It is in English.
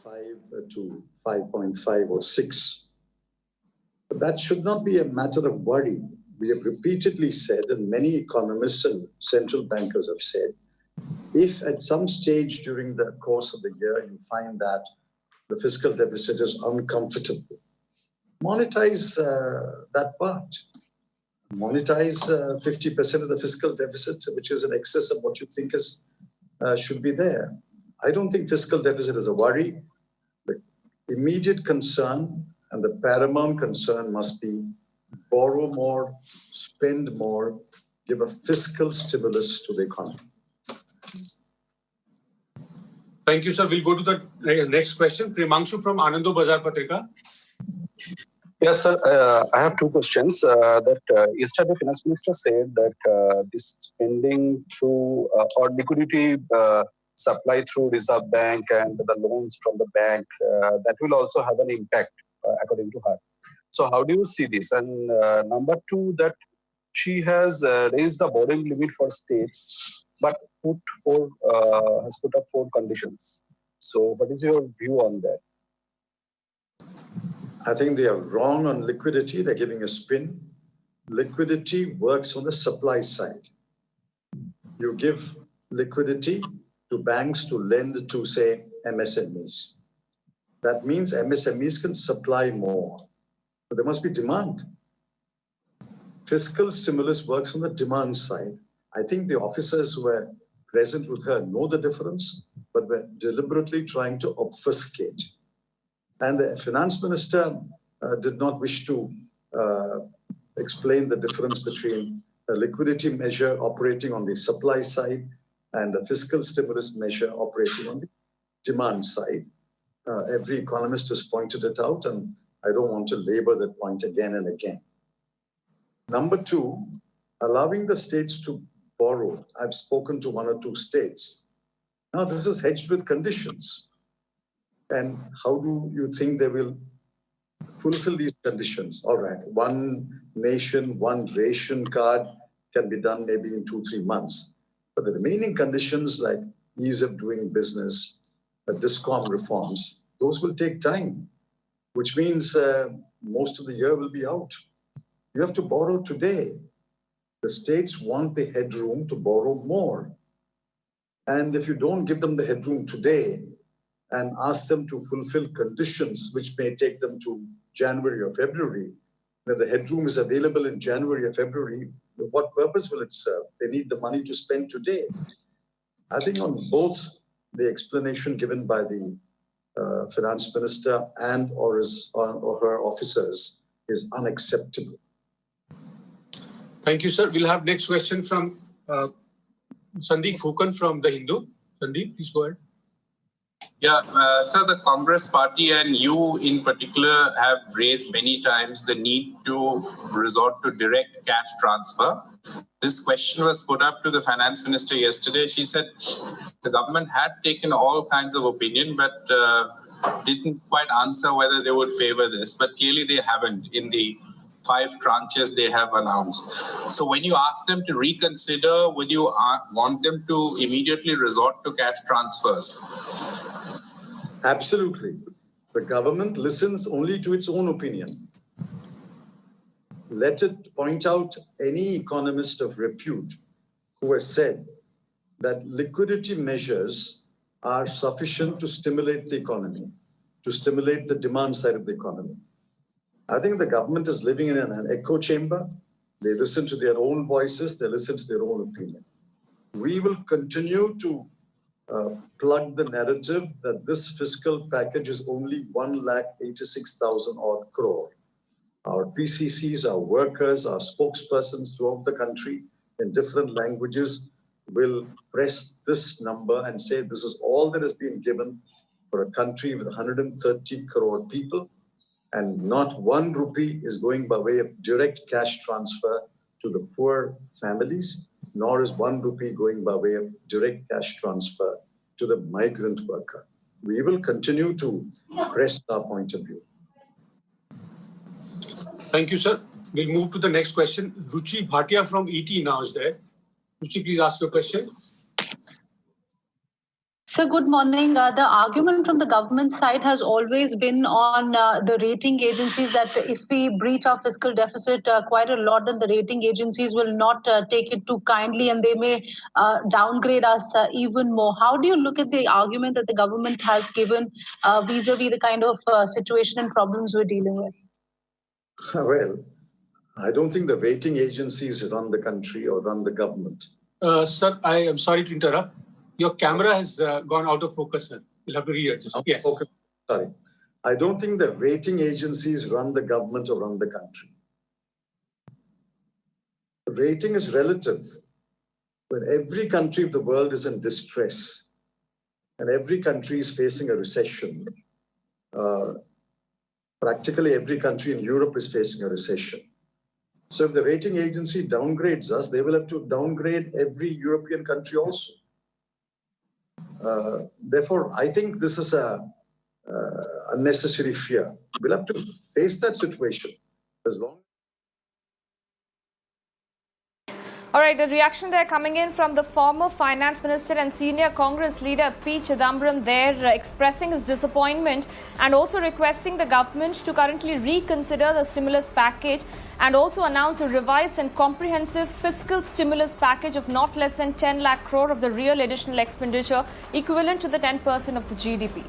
5 to 5.5 or 6. But that should not be a matter of worry. We have repeatedly said, and many economists and central bankers have said, if at some stage during the course of the year you find that the fiscal deficit is uncomfortable, monetize that part. Monetize 50% of the fiscal deficit, which is in excess of what you think is should be there. I don't think fiscal deficit is a worry. The immediate concern and the paramount concern must be borrow more, spend more, give a fiscal stimulus to the economy. Thank you, sir. We'll go to the next question. Primangshu from Anando Bazar Patrika. Yes, sir. I have two questions. Yesterday, Finance Minister said that this spending through or liquidity supply through Reserve Bank and the loans from the bank, that will also have an impact, according to her. So how do you see this? And number two, that she has raised the borrowing limit for states, but has put up 4 conditions. So what is your view on that? I think they are wrong on liquidity. They're giving a spin. Liquidity works on the supply side. You give liquidity to banks to lend to, say, MSMEs. That means MSMEs can supply more, but there must be demand. Fiscal stimulus works on the demand side. I think the officers who were present with her know the difference, but were deliberately trying to obfuscate. And the finance minister did not wish to explain the difference between a liquidity measure operating on the supply side and a fiscal stimulus measure operating on the demand side. Every economist has pointed it out, and I don't want to labor that point again and again. Number 2, allowing the states to borrow. I've spoken to 1 or 2 states. Now, this is hedged with conditions. And how do you think they will fulfill these conditions? All right, 1 nation, 1 ration card can be done maybe in 2-3 months. But the remaining conditions like ease of doing business, DISCOM reforms, those will take time, which means most of the year will be out. You have to borrow today. The states want the headroom to borrow more. And if you don't give them the headroom today and ask them to fulfill conditions which may take them to January or February, if the headroom is available in January or February, what purpose will it serve? They need the money to spend today. I think on both the explanation given by the finance minister and or her officers is unacceptable. Thank you, sir. We'll have next question from Sandeep Phukan from The Hindu. Sandeep, please go ahead. Yeah, sir, the Congress party and you in particular have raised many times the need to resort to direct cash transfer. This question was put up to the finance minister yesterday. She said the government had taken all kinds of opinion, but didn't quite answer whether they would favor this. But clearly they haven't in the 5 tranches they have announced. So when you ask them to reconsider, would you want them to immediately resort to cash transfers? Absolutely. The government listens only to its own opinion. Let it point out any economist of repute who has said that liquidity measures are sufficient to stimulate the economy, to stimulate the demand side of the economy. I think the government is living in an echo chamber. They listen to their own voices. They listen to their own opinion. We will continue to plug the narrative that this fiscal package is only 1,86,000 odd crore. Our PCCs, our workers, our spokespersons throughout the country in different languages will press this number and say this is all that has been given for a country with 130 crore people, and not 1 rupee is going by way of direct cash transfer to the poor families, nor is 1 rupee going by way of direct cash transfer to the migrant worker. We will continue to press our point of view. Thank you, sir. We'll move to the next question. Ruchi Bhatia from ET now is there. Ruchi, please ask your question. So good morning. The argument from the government side has always been on the rating agencies that if we breach our fiscal deficit quite a lot, then the rating agencies will not take it too kindly and they may downgrade us even more. How do you look at the argument that the government has given vis-a-vis the kind of situation and problems we're dealing with? Well, I don't think the rating agencies run the country or run the government. Sir, I am sorry to interrupt. Your camera has gone out of focus, sir. You'll have to readjust. Yes. Okay. Sorry. I don't think the rating agencies run the government or run the country. Rating is relative. When every country of the world is in distress and every country is facing a recession, practically every country in Europe is facing a recession. So if the rating agency downgrades us, they will have to downgrade every European country also. Therefore, I think this is a unnecessary fear. We'll have to face that situation as long. All right, a reaction there coming in from the former finance minister and senior Congress leader P. Chidambaram there expressing his disappointment and also requesting the government to currently reconsider the stimulus package and also announce a revised and comprehensive fiscal stimulus package of not less than 10 lakh crore of the real additional expenditure equivalent to the 10% of the GDP.